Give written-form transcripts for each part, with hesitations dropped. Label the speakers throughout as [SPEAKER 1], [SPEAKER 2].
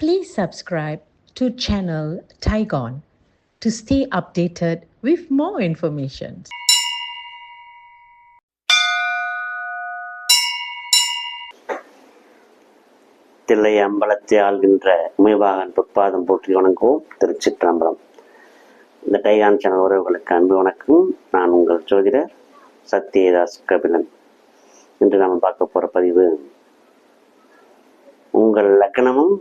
[SPEAKER 1] Please subscribe to channel Tigon to stay updated with more information.
[SPEAKER 2] Thillai அம்பலத்தை ஆள்கின்ற Umaibagan பொற்பாதம் போற்றி வணங்குவோம். திருச்சிற்றம்பலம். இந்த டைகான் சேனல் உறவுகளுக்கு அன்பு வணக்கம். நான் உங்கள் ஜோதிடர் சத்யதாஸ் கபிலன். இன்று நாம் பார்க்க போகிற பதிவு, உங்கள் லக்னமும்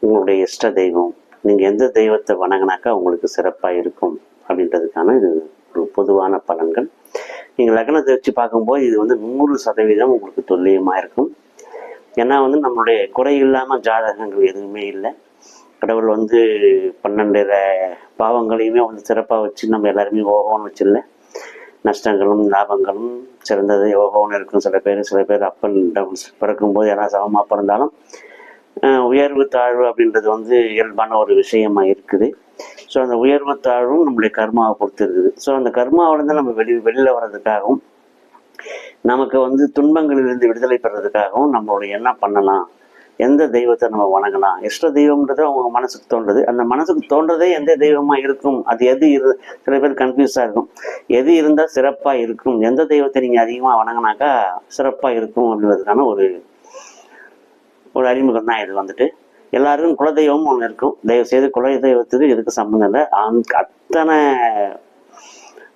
[SPEAKER 2] உங்களுடைய இஷ்ட தெய்வம், நீங்கள் எந்த தெய்வத்தை வணங்கினாக்கா உங்களுக்கு சிறப்பாக இருக்கும் அப்படின்றதுக்கான இது ஒரு பொதுவான பலன்கள். நீங்கள் லக்னத்தை வச்சு பார்க்கும்போது இது 100% உங்களுக்கு துல்லியமாக இருக்கும். ஏன்னா நம்மளுடைய குறை இல்லாமல் ஜாதகங்கள் எதுவுமே இல்லை. கடவுள் 12 பாவங்களையுமே சிறப்பாக வச்சு நம்ம எல்லாருமே யோகம்னு வச்சிடல. நஷ்டங்களும் லாபங்களும் சிறந்தது யோகம்னு இருக்கும். சில பேர் அப் அண்ட் டவுன்ஸ் பிறக்கும்போது யாராவது சமமாக பிறந்தாலும் உயர்வு தாழ்வு அப்படின்றது இயல்பான ஒரு விஷயமா இருக்குது. ஸோ அந்த உயர்வு தாழ்வும் நம்மளுடைய கர்மாவை பொறுத்து இருக்குது. ஸோ அந்த கர்மாவிலேருந்து நம்ம வெளியில் வர்றதுக்காகவும் நமக்கு துன்பங்களிலிருந்து விடுதலை பெறதுக்காகவும் நம்மளுடைய என்ன பண்ணலாம், எந்த தெய்வத்தை நம்ம வணங்கலாம், இஷ்ட தெய்வம்ன்றது அவங்க மனசுக்கு தோன்றது. அந்த மனசுக்கு தோன்றதே எந்த தெய்வமாக இருக்கும், அது எது சில பேர் கன்ஃபியூஸாக இருக்கும். எது இருந்தால் சிறப்பாக இருக்கும், எந்த தெய்வத்தை நீங்கள் அதிகமாக வணங்கினாக்கா சிறப்பாக இருக்கும் அப்படின்றதுக்கான ஒரு அறிமுகம் தான் இது. எல்லாருக்கும் குலதெய்வமும் ஒன்று இருக்கும். தயவு செய்து குலதெய்வத்துக்கு இதுக்கு சம்மந்தம் இல்லை. அத்தனை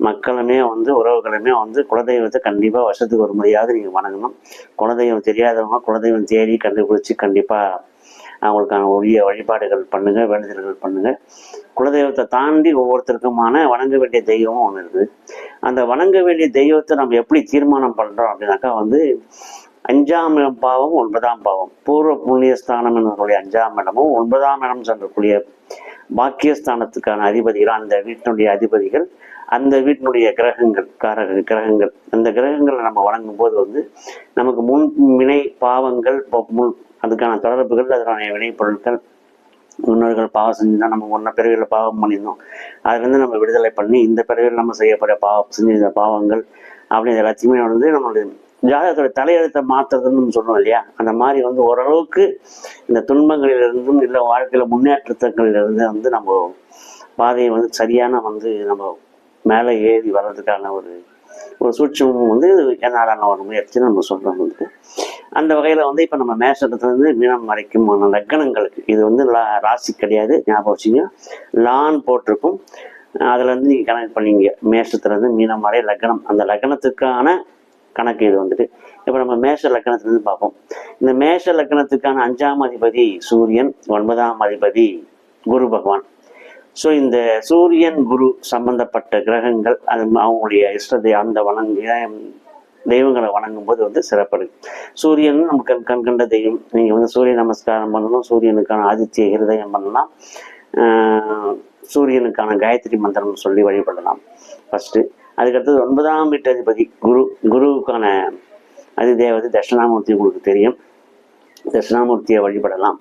[SPEAKER 2] மக்களுமே உறவுகளுமே குலதெய்வத்தை கண்டிப்பாக வருஷத்துக்கு ஒரு முறையாவது நீங்கள் வணங்கணும். குலதெய்வம் தெரியாதவங்க குலதெய்வம் தேடி கண்டுபிடிச்சி கண்டிப்பாக அவங்களுக்கான உரிய வழிபாடுகள் பண்ணுங்கள், வேண்டுதல்கள் பண்ணுங்கள். குலதெய்வத்தை தாண்டி ஒவ்வொருத்தருக்குமான வணங்க வேண்டிய தெய்வமும் ஒன்று இருக்குது. அந்த வணங்க வேண்டிய தெய்வத்தை நம்ம எப்படி தீர்மானம் பண்ணுறோம் அப்படின்னாக்கா 5ஆம் பாவம் 9ஆம் பாவம், பூர்வ புண்ணியஸ்தானம் என்னுடைய 5ஆம் இடமும் 9ஆம் இடம் சென்றக்கூடிய பாக்கியஸ்தானத்துக்கான அதிபதிகள், அந்த வீட்டினுடைய அதிபதிகள், அந்த வீட்டினுடைய கிரகங்கள், கிரகங்கள், அந்த கிரகங்களை நம்ம வணங்கும் போது நமக்கு முன் வினை பாவங்கள், அதுக்கான தொடர்புகள், அதனுடைய வினைப்பொருட்கள், முன்னோர்கள் பாவம் செஞ்சுதான் நம்ம முன்ன பிறவியில் பாவம் பண்ணியிருந்தோம், அதுலேருந்து நம்ம விடுதலை பண்ணி இந்த பிறவியில் நம்ம செய்யப்பட செஞ்ச பாவங்கள் அப்படி எல்லாத்தையுமே நம்மளுடைய ஜாதகத்தோட தலையெழுத்தை மாற்றுறதுன்னு சொல்றோம் இல்லையா. அந்த மாதிரி ஓரளவுக்கு இந்த துன்பங்களிலிருந்தும் இல்லை வாழ்க்கையில முன்னேற்றங்களிலிருந்து நம்ம பாதையை சரியான நம்ம மேலே ஏறி வர்றதுக்கான ஒரு சூட்சமும் என்னாலான ஒரு முயற்சி நம்ம சொல்றோம். அந்த வகையில இப்போ நம்ம மேஷத்துலேருந்து மீனம் வரைக்கும் லக்னங்களுக்கு இது ராசி கிடையாது, ஞாபகம் வச்சுங்க. லான் போட்டிருக்கும். அதுலேருந்து நீங்கள் கணக்கு பண்ணீங்க. மேஷத்துலேருந்து மீனம் வரை லக்னம், அந்த லக்னத்துக்கான கணக்கு இது இப்போ நம்ம மேஷ லக்னத்திலிருந்து பார்ப்போம். இந்த மேஷ லக்னத்துக்கான 5ஆம் அதிபதி சூரியன், 9ஆம் அதிபதி குரு பகவான். ஸோ இந்த சூரியன் குரு சம்பந்தப்பட்ட கிரகங்கள் அவங்களுடைய இஷ்டத்தை அந்த தெய்வங்களை வணங்கும் போது சிறப்படு. சூரியன் நமக்கு கண்கண்ட தெய்வம். நீங்கள் சூரிய நமஸ்காரம் பண்ணணும், சூரியனுக்கான ஆதித்ய ஹிருதயம் பண்ணலாம், சூரியனுக்கான காயத்ரி மந்திரம் சொல்லி வழிபடலாம் ஃபர்ஸ்ட். அதுக்கடுத்தது 9ஆம் வீட்டு அதிபதி குருவுக்கான அதிதேவதை தட்சிணாமூர்த்தி உங்களுக்கு தெரியும். தட்சிணாமூர்த்தியை வழிபடலாம்.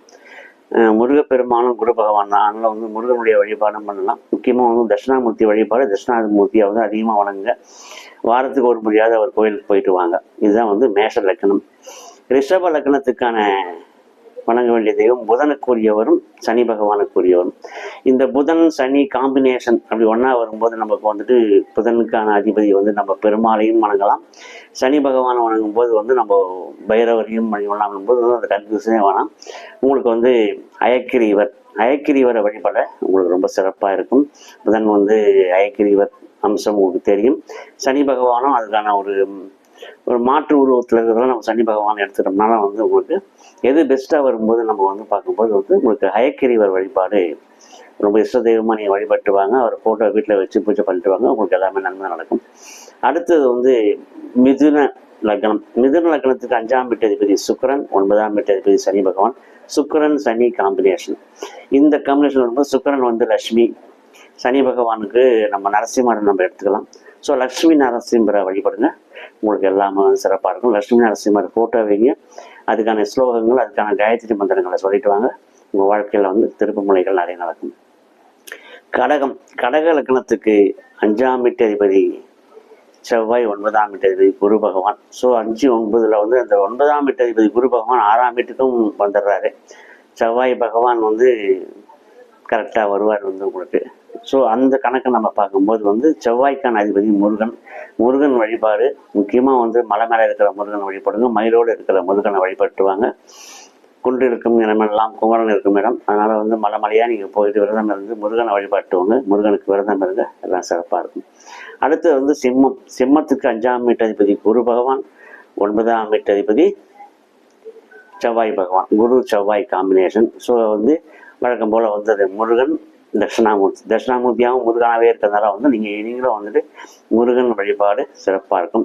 [SPEAKER 2] முருகப்பெருமானும் குரு பகவான் தான். அதனால் முருகனுடைய வழிபாடும் பண்ணலாம். முக்கியமாக தட்சிணாமூர்த்தி வழிபாடு, தட்சிணாமூர்த்தியை அதிகமாக வணங்குங்க. வாரத்துக்கு ஒரு முறையாவது அவர் கோயிலுக்கு போயிட்டு வாங்க. இதுதான் மேஷ லக்னம். ரிஷப லக்னத்துக்கான வணங்க வேண்டிய தெய்வம் புதனுக்குரியவரும் சனி பகவானுக்குரியவரும். இந்த புதன் சனி காம்பினேஷன் அப்படி ஒன்றா வரும்போது நமக்கு புதனுக்கான அதிபதி நம்ம பெருமாளையும் வணங்கலாம், சனி பகவானை வணங்கும் போது நம்ம பைரவரையும் வணங்கும் போது அந்த கன்ஃபியூஷனே வேணாம். உங்களுக்கு அயக்கிரீவரை வழிபட உங்களுக்கு ரொம்ப சிறப்பாக இருக்கும். புதன் அயக்கிரீவர் அம்சம் உங்களுக்கு தெரியும். சனி பகவானும் அதுக்கான ஒரு மாற்று உருவத்தில் இருக்கிறதெல்லாம் நம்ம சனி பகவான் எடுத்துட்டோம்னால உங்களுக்கு எது பெஸ்ட்டாக வரும்போது நம்ம பார்க்கும்போது உங்களுக்கு அயக்கிரீவர் வழிபாடு ரொம்ப இஷ்ட தெய்வமாக நீங்கள் வழிபட்டு வாங்க. அவர் ஃபோட்டோ வீட்டில் வச்சு பூஜை பண்ணிட்டு வாங்க. உங்களுக்கு எல்லாமே நன்மை நடக்கும். அடுத்தது மிதுன லக்னம். மிதுன லக்னத்துக்கு 5ஆம் வீட்டு அதிபதி சுக்கிரன், 9ஆம் வீட்டு அதிபதி சனி பகவான். சுக்கிரன் சனி காம்பினேஷன். இந்த காம்பினேஷன் வரும்போது சுக்கிரன் லட்சுமி, சனி பகவானுக்கு நம்ம நரசிம்மரை நம்ம எடுத்துக்கலாம். ஸோ லக்ஷ்மி நரசிம்மரை வழிபடுங்க, உங்களுக்கு எல்லாமே சிறப்பாக இருக்கும். லட்சுமி நரசிம்மர் ஃபோட்டோ வைங்க, அதுக்கான ஸ்லோகங்கள், அதுக்கான காயத்ரி மந்திரங்களை சொல்லிட்டு வாங்க. உங்கள் வாழ்க்கையில் திருப்பு முனைகள் நிறைய நடக்கும். கடக லக்னத்துக்கு 5ஆம் வீட்டு அதிபதி செவ்வாய், 9ஆம் வீட்டு அதிபதி குரு பகவான். ஸோ 5, 9 அந்த 9ஆம் வீட்டு அதிபதி குரு பகவான் 6ஆம் வீட்டுக்கும் வந்துடுறாரு. செவ்வாய் பகவான் வந்து கரெக்டாக வருவார் வந்து உங்களுக்கு. ஸோ அந்த கணக்கை நம்ம பார்க்கும்போது வந்து செவ்வாய்க்கான அதிபதி முருகன். முருகன் வழிபாடு முக்கியமாக வந்து மலை மேலே இருக்கிற முருகன் வழிபடுங்க, மயிலோடு இருக்கிற முருகனை வழிபட்டுவாங்க. குன்று இருக்கும் இடமெல்லாம் குமரன் இருக்கும் இடம். அதனால் வந்து மலை மலையாக நீங்கள் போயிட்டு விரதம் இருந்து முருகனை வழிபாட்டுவாங்க. முருகனுக்கு விரதம் இருங்க, எல்லாம் சிறப்பாக இருக்கும். அடுத்து வந்து சிம்மம். சிம்மத்துக்கு 5ஆம் வீட்டதிபதி குரு பகவான், 9ஆம் வீட்டதிபதி செவ்வாய் பகவான். குரு செவ்வாய் காம்பினேஷன். ஸோ வந்து வழக்கம் போல் வந்து அது முருகன் தட்சிணாமூர்த்தியாகவும் முருகனாகவே இருக்கிறதுனால வந்து நீங்களும் வந்துட்டு முருகன் வழிபாடு சிறப்பாக இருக்கும்.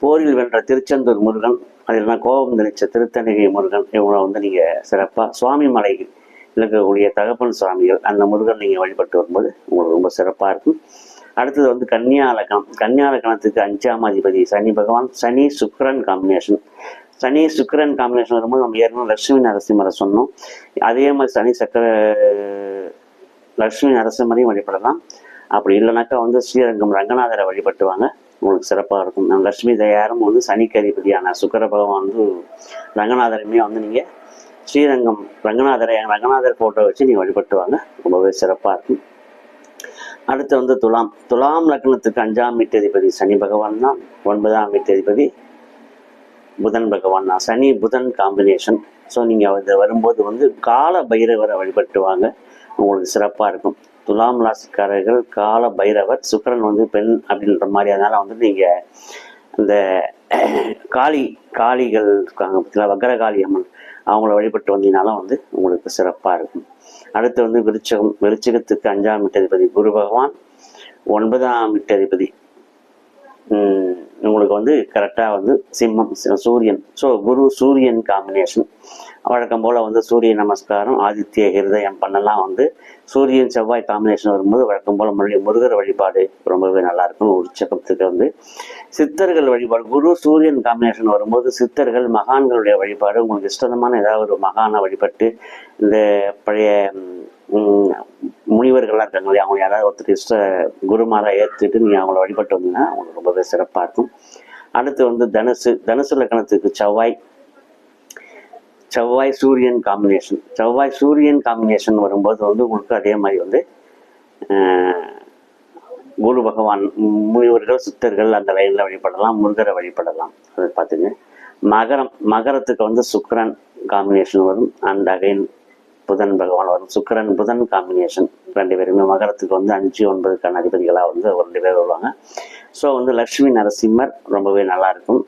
[SPEAKER 2] போரில் வென்ற திருச்செந்தூர் முருகன், அது இல்லைனா கோபம் தெளிச்ச திருத்தணிகை முருகன், இவங்களை வந்து நீங்கள் சிறப்பாக சுவாமி மலை இருக்கக்கூடிய தகப்பன் சுவாமிகள் அந்த முருகன் நீங்கள் வழிபட்டு வரும்போது உங்களுக்கு ரொம்ப சிறப்பாக இருக்கும். அடுத்தது வந்து கன்னியா லக்னம். கன்னியா லக்னத்துக்கு 5ஆம் அதிபதி சனி பகவான். சனி சுக்கிரன் காம்பினேஷன். சனி சுக்கிரன் காம்பினேஷன் வரும்போது நம்ம ஏற்கனவே லட்சுமி நரசிம்மரை சொன்னோம். அதே மாதிரி சனி லட்சுமி நரசிம்மரையும் வழிபடலாம். அப்படி இல்லைனாக்கா வந்து ஸ்ரீரங்கம் ரங்கநாதரை வழிபட்டுவாங்க, உங்களுக்கு சிறப்பாக இருக்கும். நம்ம லட்சுமி தயாரும் வந்து சனிக்கு அதிபதியான சுக்கிர பகவான் வந்து ரங்கநாதரையுமே வந்து நீங்கள் ஸ்ரீரங்கம் ரங்கநாதர் ஃபோட்டோ வச்சு நீங்கள் வழிபட்டுவாங்க, ரொம்பவே சிறப்பாக இருக்கும். அடுத்து வந்து துலாம். துலாம் லக்னத்துக்கு 5ஆம் வீட்டதிபதி சனி பகவான் தான். 9ஆம் வீட்டதிபதி புதன் பகவான் தான். சனி புதன் காம்பினேஷன். ஸோ நீங்கள் அது வரும்போது வந்து கால பைரவரை வழிபட்டுவாங்க, உங்களுக்கு சிறப்பாக இருக்கும். துலாம் ராசிக்காரர்கள் கால பைரவர், சுக்கிரன் வந்து பெண் அப்படின்ற மாதிரி. அதனால் வந்து நீங்கள் இந்த காளிகள் இருக்காங்க பார்த்தீங்களா, வக்கரகாளி அம்மன், அவங்கள வழிபட்டு வந்தீங்கனாலும் வந்து உங்களுக்கு சிறப்பாக இருக்கும். அடுத்து வந்து விருச்சிகத்துக்கு 5ஆம் வீட்டதிபதி குரு பகவான், 9ஆம் வீட்டதிபதி உங்களுக்கு வந்து கரெக்டாக வந்து சிம்மம் சூரியன். ஸோ குரு சூரியன் காம்பினேஷன். வழக்கம் போல் வந்து சூரிய நமஸ்காரம், ஆதித்ய ஹிருதயம் பண்ணலாம். வந்து சூரியன் செவ்வாய் காம்பினேஷன் வரும்போது வழக்கம் போல் முருகர் வழிபாடு ரொம்பவே நல்லாயிருக்கும். உற்சகத்துக்கு வந்து சித்தர்கள் வழிபாடு, குரு சூரியன் காம்பினேஷன் வரும்போது சித்தர்கள் மகான்களுடைய வழிபாடு, உங்களுக்கு இஷ்டமான ஏதாவது ஒரு மகானை வழிபட்டு, இந்த பழைய முனிவர்கள்லாம் இருக்காங்க இல்லையா, அவங்க யாராவது ஒருத்தர் இஷ்ட குருமாரை ஏற்றுட்டு நீங்கள் அவங்கள வழிபட்டு வந்தீங்கன்னா அவங்களுக்கு ரொம்பவே சிறப்பாக இருக்கும். அடுத்து வந்து தனுசு லக்னத்துக்கு செவ்வாய் சூரியன் காம்பினேஷன். செவ்வாய் சூரியன் காம்பினேஷன் வரும்போது வந்து உங்களுக்கு அதே மாதிரி வந்து குரு பகவான், முனிவர்கள் சித்தர்கள் அந்த லைனில் வழிபடலாம், முருகரை வழிபடலாம். அதை பார்த்துங்க. மகரத்துக்கு வந்து சுக்கிரன் காம்பினேஷன் வரும். அண்ட் அகைன் புதன் பகவான் வரும். சுக்கிரன் புதன் காம்பினேஷன். 2 பேருமே மகரத்துக்கு வந்து 5, 9 அதிபதிகளாக வந்து 2 பேர் வருவாங்க. ஸோ வந்து லட்சுமி நரசிம்மர் ரொம்பவே நல்லாயிருக்கும்.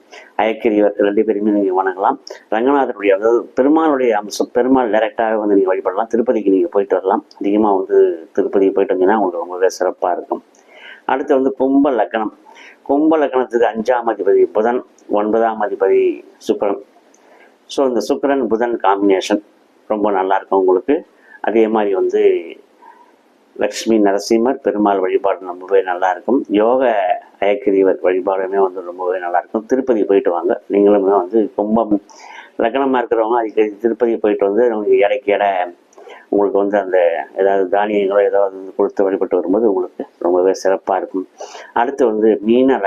[SPEAKER 2] அயக்கிரியவர் 2 பேருமே நீங்கள் வணங்கலாம். ரங்கநாதருடைய அதாவது பெருமாளுடைய அம்சம், பெருமாள் டைரெக்டாக வந்து நீங்கள் வழிபடலாம். திருப்பதிக்கு நீங்கள் போயிட்டு வரலாம். அதிகமாக வந்து திருப்பதிக்கு போயிட்டு வந்தீங்கன்னா உங்களுக்கு ரொம்பவே சிறப்பாக இருக்கும். அடுத்து வந்து கும்ப லக்னத்துக்கு 5ஆம் அதிபதி புதன், 9ஆம் அதிபதி சுக்கிரன். ஸோ இந்த சுக்கிரன் புதன் காம்பினேஷன் ரொம்ப நல்லாயிருக்கும் உங்களுக்கு. அதே மாதிரி வந்து லக்ஷ்மி நரசிம்மர் பெருமாள் வழிபாடு ரொம்பவே நல்லாயிருக்கும். யோக அயக்கிரியவர் வழிபாடுமே வந்து ரொம்பவே நல்லாயிருக்கும். திருப்பதி போயிட்டு வாங்க. நீங்களுமே வந்து கும்பம் லக்னமாக இருக்கிறவங்க அடிக்கடி திருப்பதி போயிட்டு வந்து உங்களுக்கு இடைக்கு உங்களுக்கு வந்து அந்த ஏதாவது தானியங்களோ ஏதாவது கொடுத்து வழிபட்டு வரும்போது உங்களுக்கு ரொம்பவே சிறப்பாக இருக்கும். அடுத்து வந்து மீன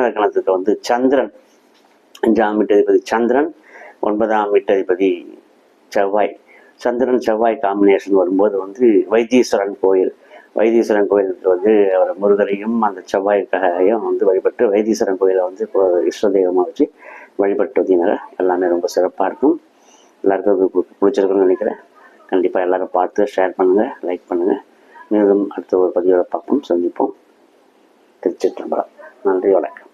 [SPEAKER 2] லக்னத்துக்கு வந்து சந்திரன் 5ஆம் வீட்டதிபதி சந்திரன், 9ஆம் வீட்டதிபதி செவ்வாய். சந்திரன் செவ்வாய் காம்பினேஷன் வரும்போது வந்து வைத்தீஸ்வரன் கோயிலுக்கு வந்து அவர் முருகரையும் அந்த செவ்வாய்க்கையும் வந்து வழிபட்டு வைத்தீஸ்வரன் கோயிலை வந்து இஷ்ட தெய்வமாக வச்சு வழிபட்டு வந்தீங்கன்னா எல்லாமே ரொம்ப சிறப்பாக இருக்கும். எல்லாருக்கும் பிடிச்சிருக்குன்னு நினைக்கிறேன். கண்டிப்பாக எல்லோரும் பார்த்து ஷேர் பண்ணுங்கள், லைக் பண்ணுங்கள். மீண்டும் அடுத்த ஒரு பதிவோட பார்ப்போம், சந்திப்போம். திருச்சிற்றம்பலம். நன்றி, வணக்கம்.